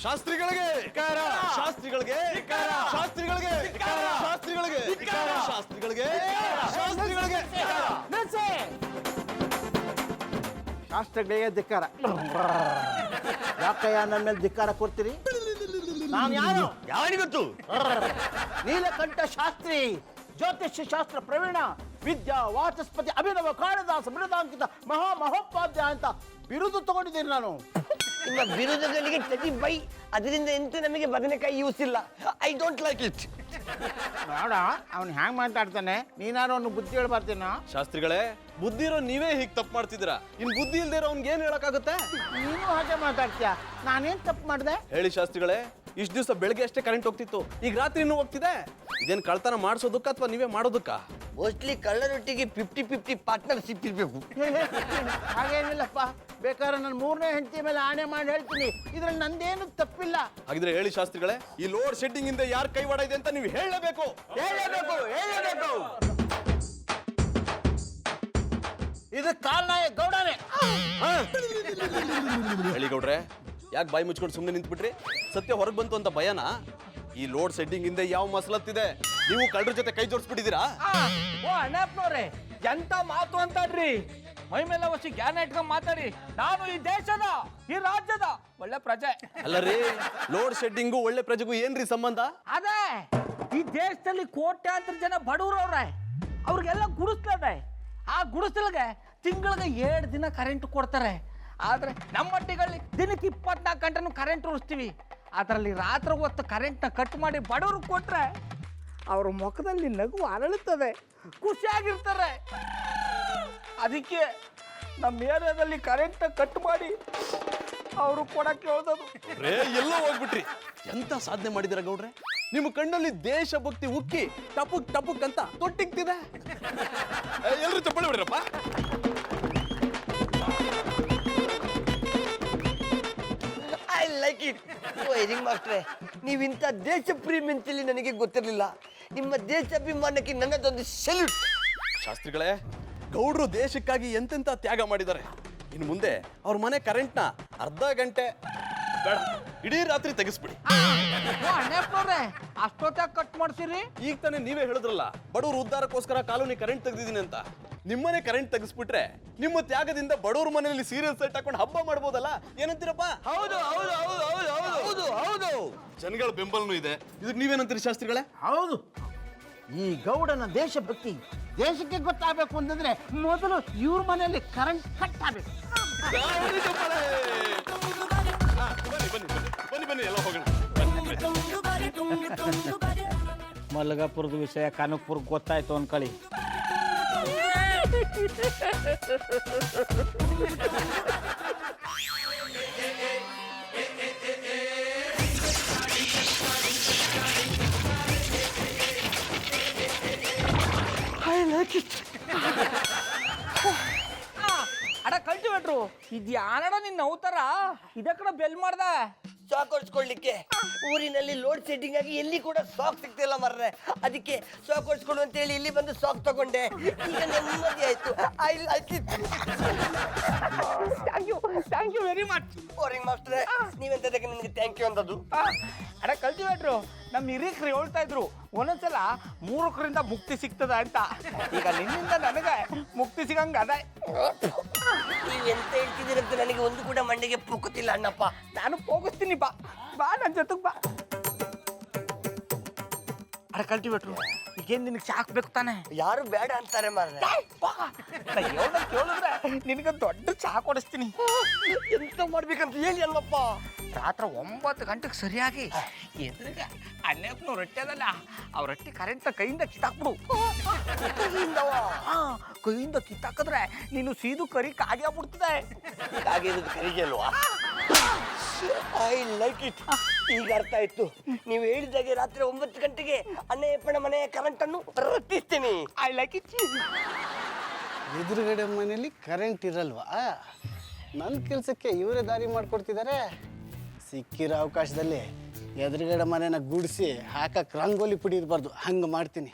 ಶಾಸ್ತ್ರಿಗಳಿಗೆ ಶಾಸ್ತ್ರಿಗಳಿಗೆ ಶಾಸ್ತ್ರಿಗಳಿಗೆ ಶಾಸ್ತ್ರಿಗಳಿಗೆ ಶಾಸ್ತ್ರಿಗಳಿಗೆ ಶಾಸ್ತ್ರಿಗಳಿಗೆ ಶಾಸ್ತ್ರಗಳಿಗೆ ಧಿಕ್ಕಾರ. ಯಾಕಯ್ಯ ನನ್ನ ಮೇಲೆ ಧಿಕ್ಕಾರ ಕೊಡ್ತೀರಿ? ನಾನು ಯಾರು? ಯಾರಿಗೊತ್ತು? ನೀಲಕಂಠ ಶಾಸ್ತ್ರಿ, ಜ್ಯೋತಿಷ್ಯ ಶಾಸ್ತ್ರ ಪ್ರವೀಣ, ವಿದ್ಯಾ ವಾಚಸ್ಪತಿ, ಅಭಿನವ ಕಾಳಿದಾಸ ಮೃದಾಂಕಿತ ಮಹೋಪಾಧ್ಯಾಯ ಅಂತ ಬಿರುದು ತಗೊಂಡಿದ್ದೀನಿ ನಾನು. ನಿಮ್ಮ ಬಿರುದುಗಳಿಗೆ ತದಿ ಬೈ, ಅದರಿಂದ ಎಂತೂ ನಮಗೆ ಬದನೆಕಾಯಿ ಯೂಸ್ ಇಲ್ಲ. I don't like it. ನೋಡ ಅವ್ನು ಹ್ಯಾಂಗ್ ಮಾತಾಡ್ತಾನೆ, ನೀನಾರು ಅವ್ನು ಬುದ್ಧಿ ಹೇಳ್ಬಾರ್ತೀನ? ಶಾಸ್ತ್ರಿಗಳೇ, ಬುದ್ಧಿ ಇರೋ ನೀವೇ ಹೀಗೆ ತಪ್ಪು ಮಾಡ್ತಿದ್ದೀರಾ. ಇನ್ ಬುದ್ಧಿ ಇಲ್ದೇ ಇರೋ ಅವ್ನಿಗೆ ಏನ್ ಹೇಳಕ್ಕಾಗುತ್ತೆ? ನೀನು ಹಾಗೆ ಮಾತಾಡ್ತೀಯ. ನಾನೇನ್ ತಪ್ಪು ಮಾಡಿದೆ ಹೇಳಿ ಶಾಸ್ತ್ರಿಗಳೇ. ಇಷ್ಟು ದಿವಸ ಬೆಳಗ್ಗೆ ಅಷ್ಟೇ ಕರೆಂಟ್ ಹೋಗ್ತಿತ್ತು, ಈಗ ರಾತ್ರಿ ಇನ್ನೂ ಹೋಗ್ತಿದೆ. ಇದೇನು ಕಳ್ತನ ಮಾಡಿಸೋದಕ್ಕ ಅಥವಾ ನೀವೇ ಮಾಡೋದಕ್ಕ? ಮೋಸ್ಟ್ಲಿ ಕಳ್ಳರೊಟ್ಟಿಗೆ 50-50 ಪಾರ್ಟ್ನರ್ಶಿಪ್ ಇರ್ಬೇಕು. ಹಾಗೇನಿಲ್ಲಪ್ಪ, ಬೇಕಾದ್ರೆ ನನ್ನ ಮೂರನೇ ಹೆಂಡತಿ ಮೇಲೆ ಆಣೆ ಮಾಡಿ ಹೇಳ್ತೀನಿ, ಇದ್ರಲ್ಲಿ ನಂದೇನು ತಪ್ಪಿಲ್ಲ. ಹಾಗಿದ್ರೆ ಹೇಳಿ ಶಾಸ್ತ್ರಿಗಳೇ, ಈ ಲೋಡ್ ಶೆಡ್ಡಿಂಗ್ ಇಂದ ಯಾರು ಕೈವಾಡ ಇದೆ ಅಂತ ನೀವು ಹೇಳಲೇಬೇಕು. ಇದು ಕಾಲ್ನಾಯ ಗೌಡನೇ. ಹೇಳಿ ಗೌಡ್ರೆ, ಯಾಕೆ ಬಾಯಿ ಮುಚ್ಕೊಂಡು ಸುಮ್ಮನೆ ನಿಂತ್ಬಿಟ್ರಿ? ಸತ್ಯ ಹೊರಗೆ ಬಂತು ಅಂತ ಭಯನಾ? ಈ ಲೋಡ್ ಶೆಡ್ಡಿಂಗ್ ಇಂದ ಯಾವ ಮಸಲತ್ತಿದೆ? ನೀವು ಕಳ್ಳರ ಜೊತೆ ಕೈ ಜೋಡಿಸ್ಬಿಟ್ಟಿದ್ದೀರಾ? ಓ ಅಣ್ಣಪ್ಪನವ್ರೆ, ಎಂತ ಮಾತು ಅಂತಾಡ್ರಿ. ಮೈ ಮೇಲೆ ವಸಿ ಜ್ಞಾನ ಇಟ್ಕೊಂಡ್ ಮಾತಾಡಿ. ನಾನು ಈ ದೇಶದ, ಈ ರಾಜ್ಯದ ಒಳ್ಳೆ ಪ್ರಜೆ. ಅಲ್ಲರಿ, ಲೋಡ್ ಶೆಡ್ಡಿಂಗು ಒಳ್ಳೆ ಪ್ರಜೆಗೂ ಏನ್ರಿ ಸಂಬಂಧ? ಅದೇ ಈ ದೇಶದಲ್ಲಿ ಕೋಟ್ಯಾಂತರ ಜನ ಬಡವರವ್ರೆ, ಅವ್ರಿಗೆಲ್ಲ ಗುಡಿಸ್ಲದೆ. ಆ ಗುಡಿಸಲ್ಗೆ ತಿಂಗಳಿಗೆ 7 ದಿನ ಕರೆಂಟ್ ಕೊಡ್ತಾರೆ. ಆದ್ರೆ ನಮ್ಮ ಮಟ್ಟಿಗಳಲ್ಲಿ ದಿನಕ್ಕೆ 24 ಗಂಟೆನೂ ಕರೆಂಟ್ ಉಳಿಸ್ತೀವಿ. ಅದರಲ್ಲಿ ರಾತ್ರಿ ಹೊತ್ತು ಕರೆಂಟ್ನ ಕಟ್ ಮಾಡಿ ಬಡವ್ರಿಗೆ ಕೊಟ್ರೆ ಅವ್ರ ಮುಖದಲ್ಲಿ ನಗು ಅರಳುತ್ತದೆ, ಖುಷಿಯಾಗಿರ್ತಾರೆ. ಅದಕ್ಕೆ ನಮ್ಮ ಏರಿಯಾದಲ್ಲಿ ಕರೆಂಟ್ನ ಕಟ್ ಮಾಡಿ ಅವರು ಕೊಡಕ್ಕೆ ಹೇಳ್ದದು. ಎಲ್ಲೋ ಹೋಗ್ಬಿಟ್ರಿ. ಎಂತ ಸಾಧನೆ ಮಾಡಿದಿರ ಗೌಡ್ರೆ? ನಿಮ್ಮ ಕಣ್ಣಲ್ಲಿ ದೇಶಭಕ್ತಿ ಉಕ್ಕಿ ಟಪುಕ್ ಟಪುಕ್ ಅಂತ ತೊಟ್ಟಿಗ್ತಿದೆ. ಎಲ್ಲರೂ ಚಪ್ಪಳಿ ಹೊಡಿರಪ್ಪ. I like it. ವೈರಿಂಗ್ ಮಾಸ್ಟ್ರೆ, ನೀವಿಂಥ ದೇಶ ಪ್ರೇಮಿ ಅಂತೇಳಿ ನನಗೆ ಗೊತ್ತಿರಲಿಲ್ಲ. ನಿಮ್ಮ ದೇಶಾಭಿಮಾನಕ್ಕೆ ನನ್ನದೊಂದು ಸೆಲ್ಯೂಟ್. ಶಾಸ್ತ್ರಿಗಳೇ, ಗೌಡ್ರು ದೇಶಕ್ಕಾಗಿ ಎಂತೆಂತ ತ್ಯಾಗ ಮಾಡಿದ್ದಾರೆ. ಇನ್ನು ಮುಂದೆ ಅವ್ರ ಮನೆ ಕರೆಂಟ್ನ ಅರ್ಧ ಗಂಟೆ ಬೇಡ, ಇಡೀ ರಾತ್ರಿ ತೆಗಿಸ್ಬಿಡಿ. ಅಣ್ಣಪ್ಪನವ್ರೆ, ಅಷ್ಟೊತ್ತಾಗ ಕಟ್ ಮಾಡ್ಸಿರಿ? ಈಗ ತಾನೇ ನೀವೇ ಹೇಳಿದ್ರಲ್ಲ, ಬಡವ್ರ ಉದ್ಧಾರಕ್ಕೋಸ್ಕರ ಕಾಲೋನಿ ಕರೆಂಟ್ ತೆಗ್ದಿದ್ದೀನಿ ಅಂತ. ನಿಮ್ಮನೆ ಕರೆಂಟ್ ತೆಗಿಸ್ಬಿಟ್ರೆ ನಿಮ್ಮ ತ್ಯಾಗದಿಂದ ಬಡವ್ರ ಮನೆಯಲ್ಲಿ ಸೀರಿಯಲ್ ಸೆಟ್ ಹಾಕೊಂಡು ಹಬ್ಬ ಮಾಡ್ಬೋದಲ್ಲ. ಏನಂತೀರಪ್ಪ? ಹೌದು ಹೌದು ಹೌದು ಹೌದು ಹೌದು ಹೌದು ಹೌದು. ಜನಗಳ ಬೆಂಬಲನೂ ಇದೆ. ಇದಕ್ಕೆ ನೀವೇನಂತೀರಿ ಶಾಸ್ತ್ರಿಗಳೇ? ಹೌದು, ಈ ಗೌಡನ ದೇಶಭಕ್ತಿ ದೇಶಕ್ಕೆ ಗೊತ್ತಾಗಬೇಕು ಅಂತಂದ್ರೆ ಮೊದಲು ಇವ್ರ ಮನೆಯಲ್ಲಿ ಕರೆಂಟ್ ಕಟ್ ಆಗಬೇಕು. ಬನ್ನಿ ಎಲ್ಲ ಹೋಗೋಣ. ಮಲಗಾಪುರದ ವಿಷಯ ಕಾನಪುರ್ ಗೊತ್ತಾಯ್ತು ಅನ್ಕೊಳ್ಳಿ. ಅಡ ಕಲ್ಟಿವೇಟ್ರು, ಇದು ಯಾರಡ ನಿನ್ನ ಅವತಾರ? ಇದ ಕಡೆ ಬೆಲ್ ಮಾಡ್ದ ಸಾಕ್ ಹೊಡ್ಸ್ಕೊಳ್ಲಿಕ್ಕೆ. ಊರಿನಲ್ಲಿ ಲೋಡ್ ಶೆಡ್ಡಿಂಗ್ ಆಗಿ ಎಲ್ಲಿ ಕೂಡ ಸಾಕ್ ಸಿಗ್ತಿಲ್ಲ ಮರ್ರೆ. ಅದಕ್ಕೆ ಸಾಕ್ ಹೊಡ್ಸ್ಕೊಡು ಅಂತ ಹೇಳಿ ಇಲ್ಲಿ ಬಂದು ಸಾಕ್ ತಗೊಂಡೆ. ಈಗ ನೆಮ್ಮದಿ ಆಯ್ತು. I like it. Thank you very much. Boring ಮಾಸ್ಟ್ರೆ, ನೀವೆಂತದಕ್ಕೆ ನನಗೆ ಥ್ಯಾಂಕ್ ಯು ಅಂತದ್ದು? ಅಡ ಕಲ್ಟಿವೇಟ್ರು, ನಮ್ಮ ಹಿರಿಯರು ಹೇಳ್ತಾ ಇದ್ರು ಒಂದೊಂದ್ಸಲ ಮೂರ್ಖರಿಂದ ಮುಕ್ತಿ ಸಿಗ್ತದ ಅಂತ. ಈಗ ನಿನ್ನಿಂದ ನನಗೆ ಮುಕ್ತಿ ಸಿಗಂಗ ಅದ. ನೀವೆಂತ ಹೇಳ್ತಿದ್ದೀರಂತ ನನಗೆ ಒಂದು ಕೂಡ ಮಂಡೆಗೆ ಪುಕ್ಕುತ್ತಿಲ್ಲ ಅಣ್ಣಪ್ಪ. ನಾನು ಹೋಗಿಸ್ತೀನಿ, ಬಾ ಬಾ ನನ್ನ ಜೊತೆಗೆ ಬಾ. ಅಡ ಕಲ್ಟಿವೇಟ್ರು, ಈಗೇನು ನಿನಗೆ ಚಾಕ್ ಬೇಕು ತಾನೆ? ಯಾರು ಬೇಡ ಅಂತಾರೆ ಮಾರ್ರೆ. ಕೇಳಿದ್ರೆ ನಿನಗೆ ದೊಡ್ಡ ಚಾ ಕೊಡಿಸ್ತೀನಿ. ಎಂತ ಮಾಡ್ಬೇಕಂತ ಹೇಳಿ ಅಲ್ಲಪ್ಪ. ರಾತ್ರಿ 9 ಗಂಟೆಗೆ ಸರಿಯಾಗಿ ಎದುರಿಗೆ ಅಣ್ಣಪ್ಪನ ರೊಟ್ಟಿ ಅದಲ್ಲ, ಅವ್ರ ರೊಟ್ಟಿ ಕರೆಂಟ್ ಕೈಯಿಂದ ಕಿತ್ತಾಕ್ಬಿಡು. ಕೈಯಿಂದ ಕಿತ್ತಾಕಿದ್ರೆ ನೀನು ಸೀದು ಕರಿ ಕಾಗಿ ಆಗ್ಬಿಡ್ತದೆ. ಕಾಗಿರೋದು ಕರಿಗೆ ಅಲ್ವಾ? I like it. ಈಗ ಅರ್ಥ ಆಯ್ತು. ನೀವು ಹೇಳಿದಾಗೆ ರಾತ್ರಿ 9 ಗಂಟೆಗೆ ಅಣ್ಣಯ್ಯಪ್ಪನ ಮನೆಯ ಕರೆಂಟ್ ಅನ್ನು ರಟ್ಟಿಸ್ತೀನಿ. I like it. ಎದುರುಗಡೆ ಮನೆಯಲ್ಲಿ ಕರೆಂಟ್ ಇರಲ್ವಾ? ನನ್ನ ಕೆಲಸಕ್ಕೆ ಇವರೇ ದಾರಿ ಮಾಡಿಕೊಡ್ತಿದ್ದಾರೆ. ಸಿಕ್ಕಿರೋ ಅವಕಾಶದಲ್ಲಿ ಎದುರುಗಡೆ ಮನೆನ ಗುಡಿಸಿ ಹಾಕಕ್ಕೆ ರಂಗೋಲಿ ಪುಡಿ ಇರಬಾರ್ದು, ಹಂಗೆ ಮಾಡ್ತೀನಿ.